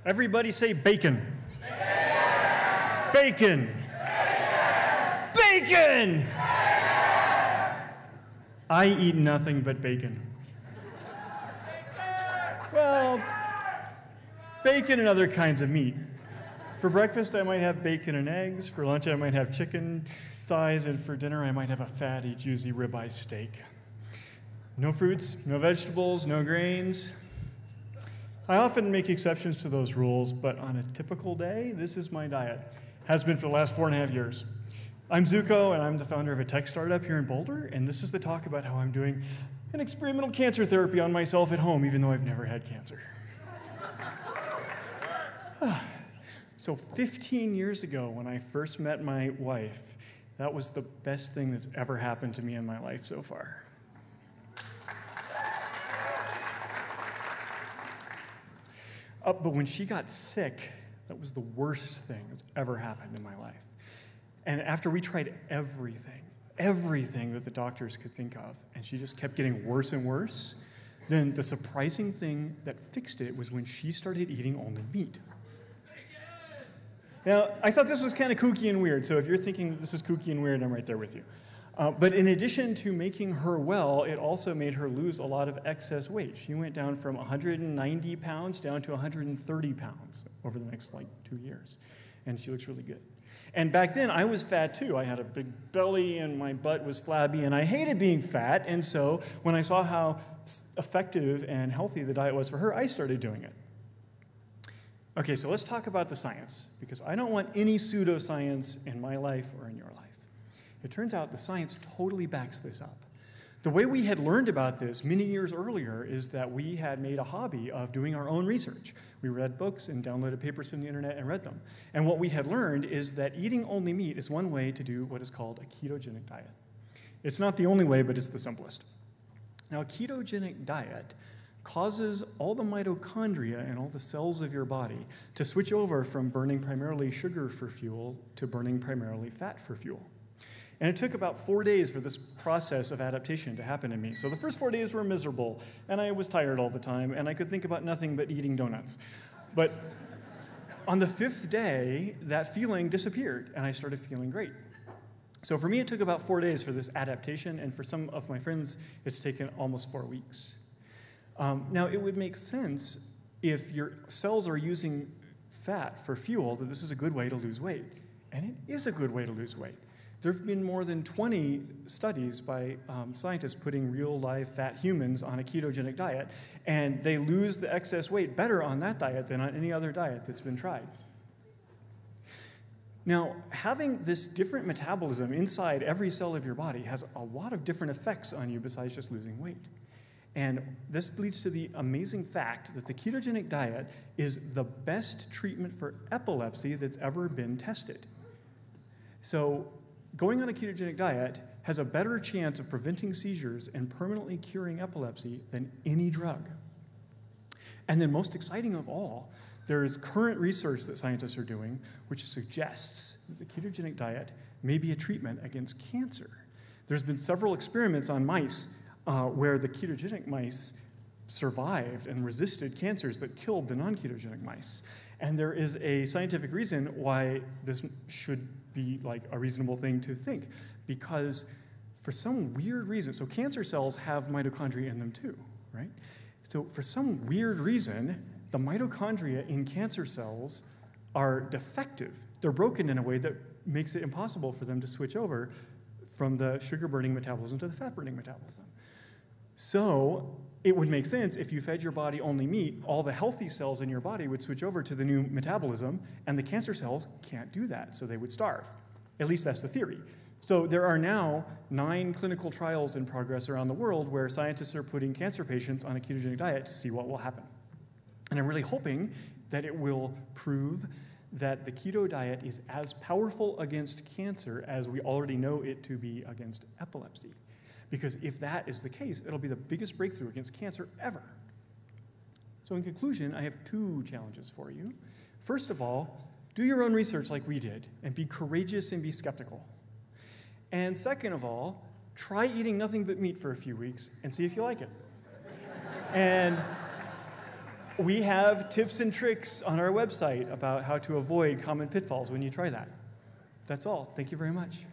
Everybody say bacon. Bacon. Bacon. I eat nothing but bacon. Well, bacon and other kinds of meat. For breakfast, I might have bacon and eggs. For lunch, I might have chicken thighs. And for dinner, I might have a fatty, juicy ribeye steak. No fruits, no vegetables, no grains. I often make exceptions to those rules, but on a typical day, this is my diet. Has been for the last 4.5 years. I'm Zooko, and I'm the founder of a tech startup here in Boulder, and this is the talk about how I'm doing an experimental cancer therapy on myself at home, even though I've never had cancer. So 15 years ago, when I first met my wife, that was the best thing that's ever happened to me in my life so far. But when she got sick, that was the worst thing that's ever happened in my life. And after we tried everything that the doctors could think of, and she just kept getting worse and worse, then the surprising thing that fixed it was when she started eating only meat. Now, I thought this was kind of kooky and weird, so if you're thinking this is kooky and weird, I'm right there with you. But in addition to making her well, it also made her lose a lot of excess weight. She went down from 190 pounds down to 130 pounds over the next 2 years. And she looks really good. And back then, I was fat too. I had a big belly and my butt was flabby, and I hated being fat. And so when I saw how effective and healthy the diet was for her, I started doing it. Okay, so let's talk about the science, because I don't want any pseudoscience in my life or in your life. It turns out the science totally backs this up. The way we had learned about this many years earlier is that we had made a hobby of doing our own research. We read books and downloaded papers from the internet and read them. And what we had learned is that eating only meat is one way to do what is called a ketogenic diet. It's not the only way, but it's the simplest. Now, a ketogenic diet causes all the mitochondria and all the cells of your body to switch over from burning primarily sugar for fuel to burning primarily fat for fuel. And it took about 4 days for this process of adaptation to happen in me. So the first 4 days were miserable, and I was tired all the time, and I could think about nothing but eating donuts. But on the 5th day, that feeling disappeared, and I started feeling great. So for me, it took about 4 days for this adaptation, and for some of my friends, it's taken almost 4 weeks. Now, it would make sense if your cells are using fat for fuel, that this is a good way to lose weight. And it is a good way to lose weight. There have been more than 20 studies by scientists putting real live fat humans on a ketogenic diet, and they lose the excess weight better on that diet than on any other diet that's been tried. Now, having this different metabolism inside every cell of your body has a lot of different effects on you besides just losing weight. And this leads to the amazing fact that the ketogenic diet is the best treatment for epilepsy that's ever been tested. So going on a ketogenic diet has a better chance of preventing seizures and permanently curing epilepsy than any drug. And then most exciting of all, there is current research that scientists are doing which suggests that the ketogenic diet may be a treatment against cancer. There's been several experiments on mice where the ketogenic mice survived and resisted cancers that killed the non-ketogenic mice. And there is a scientific reason why this should be like a reasonable thing to think, because for some weird reason, so cancer cells have mitochondria in them too, right? So for some weird reason, the mitochondria in cancer cells are defective. They're broken in a way that makes it impossible for them to switch over from the sugar-burning metabolism to the fat-burning metabolism. So it would make sense if you fed your body only meat, all the healthy cells in your body would switch over to the new metabolism, and the cancer cells can't do that, so they would starve. At least that's the theory. So there are now 9 clinical trials in progress around the world where scientists are putting cancer patients on a ketogenic diet to see what will happen. And I'm really hoping that it will prove that the keto diet is as powerful against cancer as we already know it to be against epilepsy. Because if that is the case, it'll be the biggest breakthrough against cancer ever. So in conclusion, I have 2 challenges for you. First of all, do your own research like we did, and be courageous and be skeptical. And second of all, try eating nothing but meat for a few weeks and see if you like it. And We have tips and tricks on our website about how to avoid common pitfalls when you try that. That's all. Thank you very much.